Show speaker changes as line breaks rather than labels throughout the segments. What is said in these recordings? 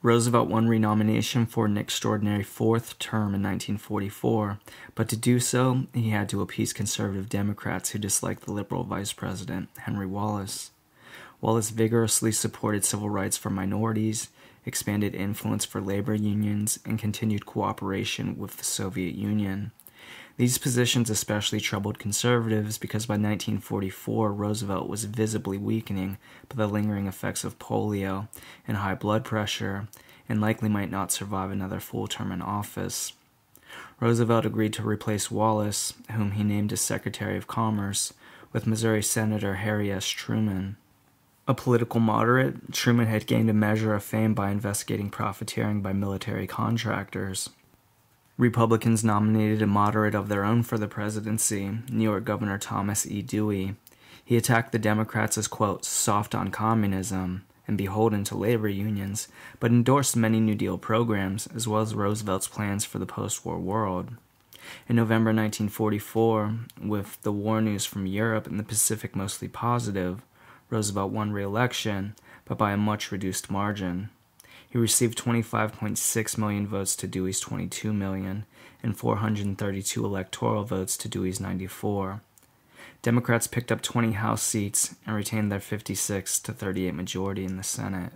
Roosevelt won renomination for an extraordinary fourth term in 1944, but to do so, he had to appease conservative Democrats who disliked the liberal vice president, Henry Wallace. Wallace vigorously supported civil rights for minorities, expanded influence for labor unions, and continued cooperation with the Soviet Union. These positions especially troubled conservatives because by 1944, Roosevelt was visibly weakening by the lingering effects of polio and high blood pressure, and likely might not survive another full term in office. Roosevelt agreed to replace Wallace, whom he named as Secretary of Commerce, with Missouri Senator Harry S. Truman. A political moderate, Truman had gained a measure of fame by investigating profiteering by military contractors. Republicans nominated a moderate of their own for the presidency, New York Governor Thomas E. Dewey. He attacked the Democrats as, quote, soft on communism and beholden to labor unions, but endorsed many New Deal programs, as well as Roosevelt's plans for the post-war world. In November 1944, with the war news from Europe and the Pacific mostly positive, Roosevelt won re-election, but by a much reduced margin. He received 25.6 million votes to Dewey's 22 million, and 432 electoral votes to Dewey's 94. Democrats picked up 20 House seats and retained their 56 to 38 majority in the Senate.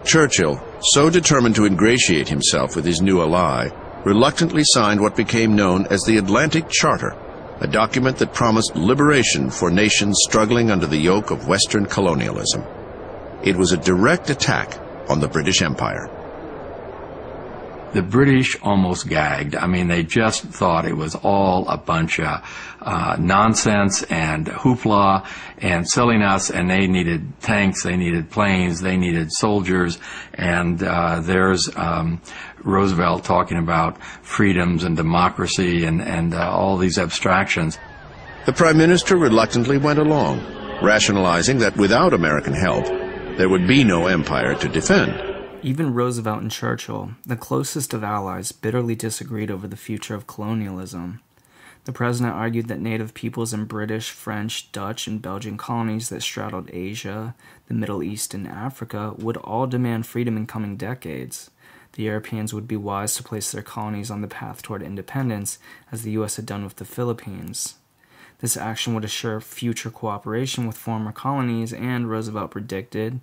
Churchill, so determined to ingratiate himself with his new ally, reluctantly signed what became known as the Atlantic Charter, a document that promised liberation for nations struggling under the yoke of Western colonialism. It was a direct attack on the British Empire.
The British almost gagged. I mean, they just thought it was all a bunch of nonsense and hoopla and silliness, and they needed tanks, they needed planes, they needed soldiers, and there's Roosevelt talking about freedoms and democracy and all these abstractions.
The Prime Minister reluctantly went along, rationalizing that without American help, there would be no empire to defend.
Even Roosevelt and Churchill, the closest of allies, bitterly disagreed over the future of colonialism. The president argued that native peoples in British, French, Dutch, and Belgian colonies that straddled Asia, the Middle East, and Africa would all demand freedom in coming decades. The Europeans would be wise to place their colonies on the path toward independence, as the U.S. had done with the Philippines. This action would assure future cooperation with former colonies and, Roosevelt predicted,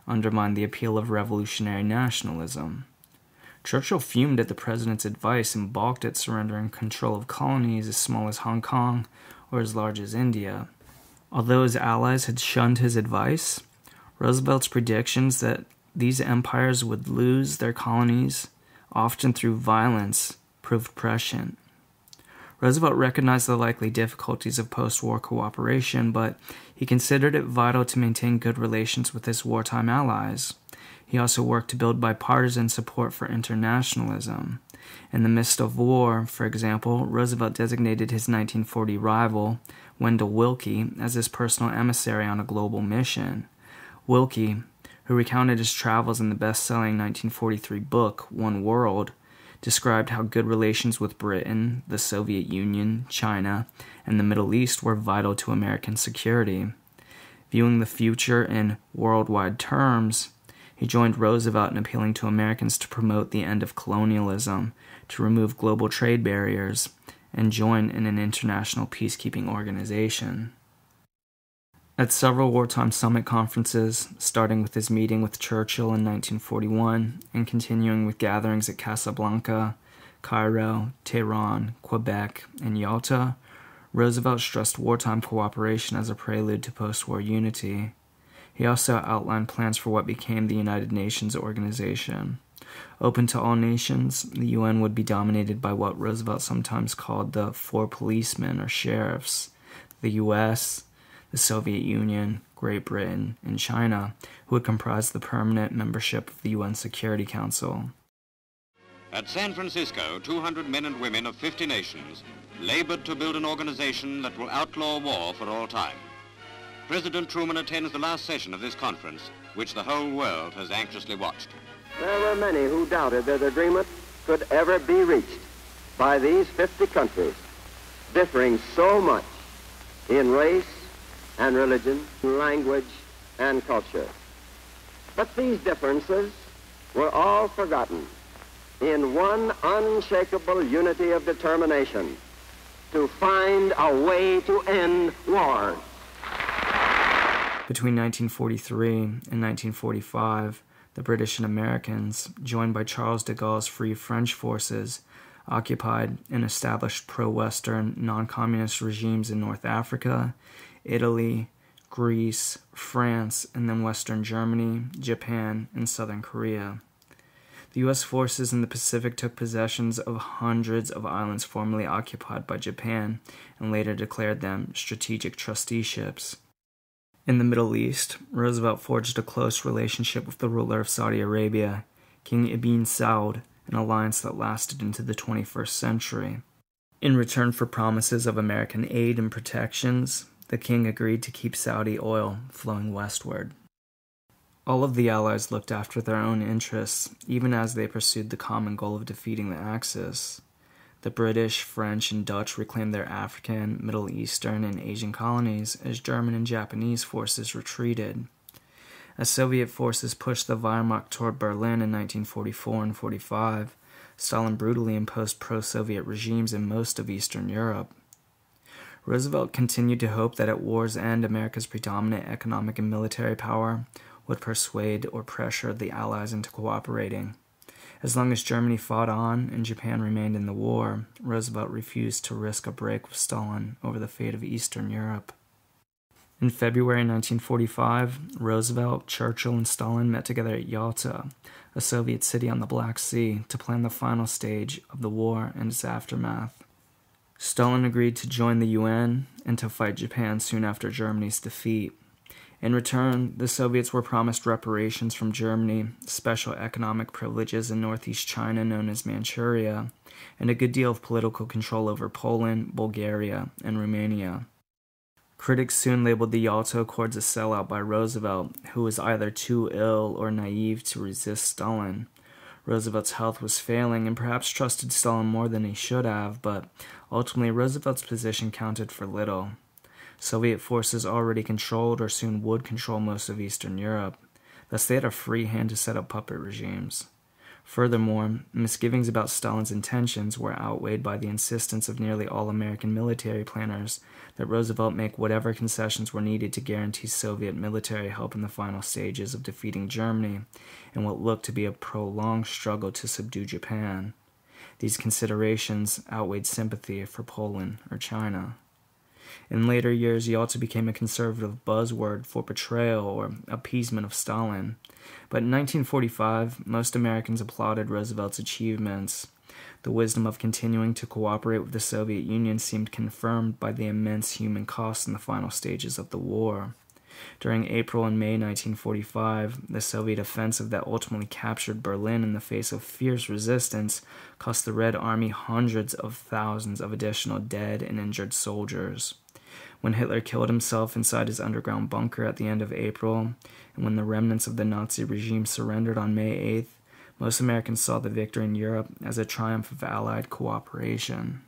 undermined the appeal of revolutionary nationalism. Churchill fumed at the president's advice and balked at surrendering control of colonies as small as Hong Kong or as large as India. Although his allies had shunned his advice, Roosevelt's predictions that these empires would lose their colonies, often through violence, proved prescient. Roosevelt recognized the likely difficulties of post-war cooperation, but he considered it vital to maintain good relations with his wartime allies. He also worked to build bipartisan support for internationalism. In the midst of war, for example, Roosevelt designated his 1940 rival, Wendell Willkie, as his personal emissary on a global mission. Willkie, who recounted his travels in the best-selling 1943 book, One World, described how good relations with Britain, the Soviet Union, China, and the Middle East were vital to American security. Viewing the future in worldwide terms, he joined Roosevelt in appealing to Americans to promote the end of colonialism, to remove global trade barriers, and join in an international peacekeeping organization. At several wartime summit conferences, starting with his meeting with Churchill in 1941 and continuing with gatherings at Casablanca, Cairo, Tehran, Quebec, and Yalta, Roosevelt stressed wartime cooperation as a prelude to post-war unity. He also outlined plans for what became the United Nations organization. Open to all nations, the UN would be dominated by what Roosevelt sometimes called the four policemen or sheriffs: the US, the Soviet Union, Great Britain, and China, who would comprise the permanent membership of the UN Security Council.
At San Francisco, 200 men and women of 50 nations labored to build an organization that will outlaw war for all time. President Truman attends the last session of this conference, which the whole world has anxiously watched.
There were many who doubted that agreement could ever be reached by these 50 countries, differing so much in race and religion, language and culture. But these differences were all forgotten in one unshakable unity of determination to find a way to end war.
Between 1943 and 1945, the British and Americans, joined by Charles de Gaulle's Free French forces, occupied and established pro-Western, non-communist regimes in North Africa, Italy, Greece, France, and then Western Germany, Japan, and Southern Korea. The U.S. forces in the Pacific took possessions of hundreds of islands formerly occupied by Japan and later declared them strategic trusteeships. In the Middle East, Roosevelt forged a close relationship with the ruler of Saudi Arabia, King Ibn Saud, an alliance that lasted into the 21st century. In return for promises of American aid and protections, the king agreed to keep Saudi oil flowing westward. All of the Allies looked after their own interests, even as they pursued the common goal of defeating the Axis. The British, French, and Dutch reclaimed their African, Middle Eastern, and Asian colonies as German and Japanese forces retreated. As Soviet forces pushed the Wehrmacht toward Berlin in 1944 and 45, Stalin brutally imposed pro-Soviet regimes in most of Eastern Europe. Roosevelt continued to hope that at war's end, America's predominant economic and military power would persuade or pressure the Allies into cooperating. As long as Germany fought on and Japan remained in the war, Roosevelt refused to risk a break with Stalin over the fate of Eastern Europe. In February 1945, Roosevelt, Churchill, and Stalin met together at Yalta, a Soviet city on the Black Sea, to plan the final stage of the war and its aftermath. Stalin agreed to join the UN and to fight Japan soon after Germany's defeat. In return, the Soviets were promised reparations from Germany, special economic privileges in northeast China known as Manchuria, and a good deal of political control over Poland, Bulgaria, and Romania. Critics soon labeled the Yalta Accords a sellout by Roosevelt, who was either too ill or naive to resist Stalin. Roosevelt's health was failing and perhaps trusted Stalin more than he should have, but ultimately Roosevelt's position counted for little. Soviet forces already controlled or soon would control most of Eastern Europe, thus they had a free hand to set up puppet regimes. Furthermore, misgivings about Stalin's intentions were outweighed by the insistence of nearly all American military planners that Roosevelt make whatever concessions were needed to guarantee Soviet military help in the final stages of defeating Germany in what looked to be a prolonged struggle to subdue Japan. These considerations outweighed sympathy for Poland or China. In later years, Yalta became a conservative buzzword for betrayal or appeasement of Stalin. But in 1945, most Americans applauded Roosevelt's achievements. The wisdom of continuing to cooperate with the Soviet Union seemed confirmed by the immense human costs in the final stages of the war. During April and May 1945, the Soviet offensive that ultimately captured Berlin in the face of fierce resistance cost the Red Army hundreds of thousands of additional dead and injured soldiers. When Hitler killed himself inside his underground bunker at the end of April, and when the remnants of the Nazi regime surrendered on May 8th, most Americans saw the victory in Europe as a triumph of Allied cooperation.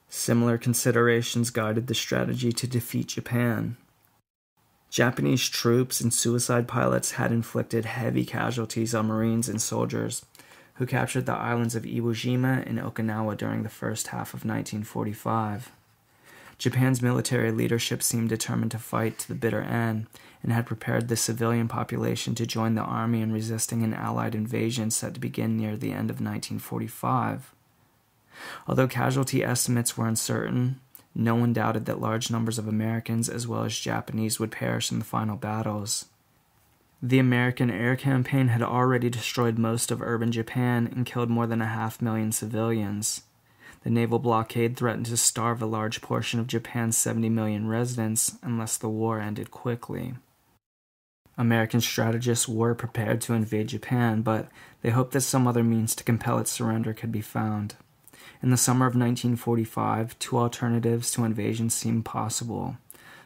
Similar considerations guided the strategy to defeat Japan. Japanese troops and suicide pilots had inflicted heavy casualties on Marines and soldiers who captured the islands of Iwo Jima and Okinawa during the first half of 1945. Japan's military leadership seemed determined to fight to the bitter end and had prepared the civilian population to join the army in resisting an Allied invasion set to begin near the end of 1945. Although casualty estimates were uncertain, no one doubted that large numbers of Americans as well as Japanese would perish in the final battles. The American air campaign had already destroyed most of urban Japan and killed more than 500,000 civilians. The naval blockade threatened to starve a large portion of Japan's 70 million residents unless the war ended quickly. American strategists were prepared to invade Japan, but they hoped that some other means to compel its surrender could be found. In the summer of 1945, two alternatives to invasion seemed possible.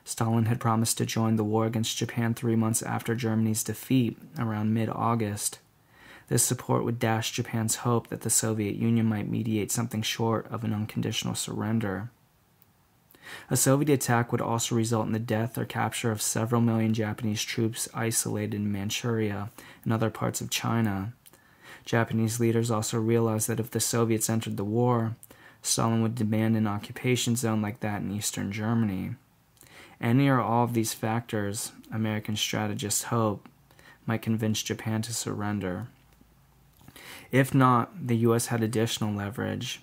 Stalin had promised to join the war against Japan 3 months after Germany's defeat, around mid-August. This support would dash Japan's hope that the Soviet Union might mediate something short of an unconditional surrender. A Soviet attack would also result in the death or capture of several million Japanese troops isolated in Manchuria and other parts of China. Japanese leaders also realized that if the Soviets entered the war, Stalin would demand an occupation zone like that in eastern Germany. Any or all of these factors, American strategists hope, might convince Japan to surrender. If not, the U.S. had additional leverage.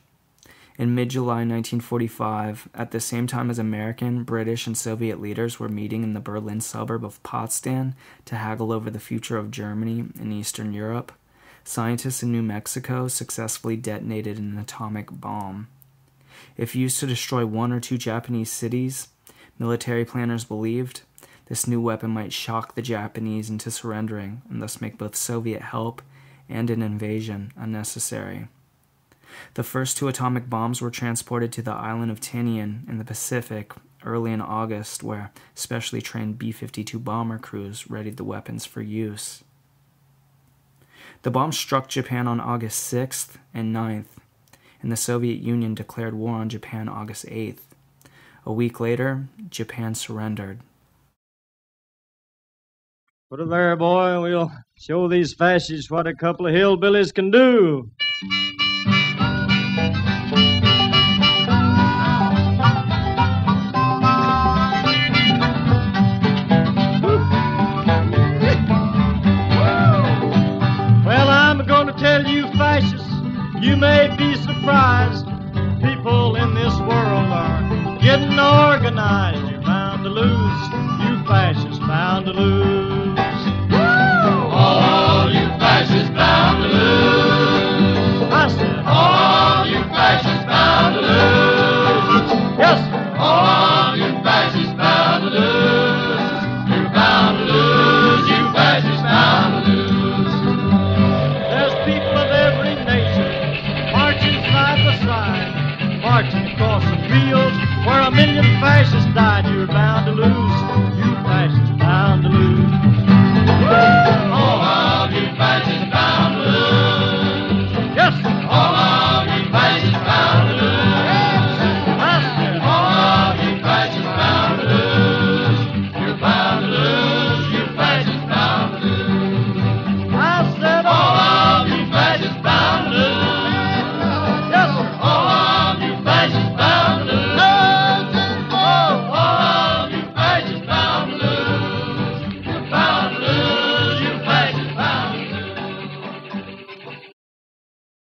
In mid-July 1945, at the same time as American, British, and Soviet leaders were meeting in the Berlin suburb of Potsdam to haggle over the future of Germany and Eastern Europe, scientists in New Mexico successfully detonated an atomic bomb. If used to destroy one or two Japanese cities, military planners believed this new weapon might shock the Japanese into surrendering and thus make both Soviet help and an invasion unnecessary. The first two atomic bombs were transported to the island of Tinian in the Pacific early in August, where specially trained B-52 bomber crews readied the weapons for use. The bombs struck Japan on August 6th and 9th, and the Soviet Union declared war on Japan August 8th. A week later, Japan surrendered.
Put it there, boy. We'll show these fascists what a couple of hillbillies can do. Well, I'm going to tell you, fascists, you may be surprised. People in this world are getting organized. You're bound to lose. You fascists bound to lose.
All you fascists bound to lose.
I said,
All you fascists bound to lose.
yes, sir.
All you fascists bound to lose. You're bound to lose. You fascists bound to lose.
There's people of every nation marching side by side, marching across the fields where a million fascists died. You're bound to lose.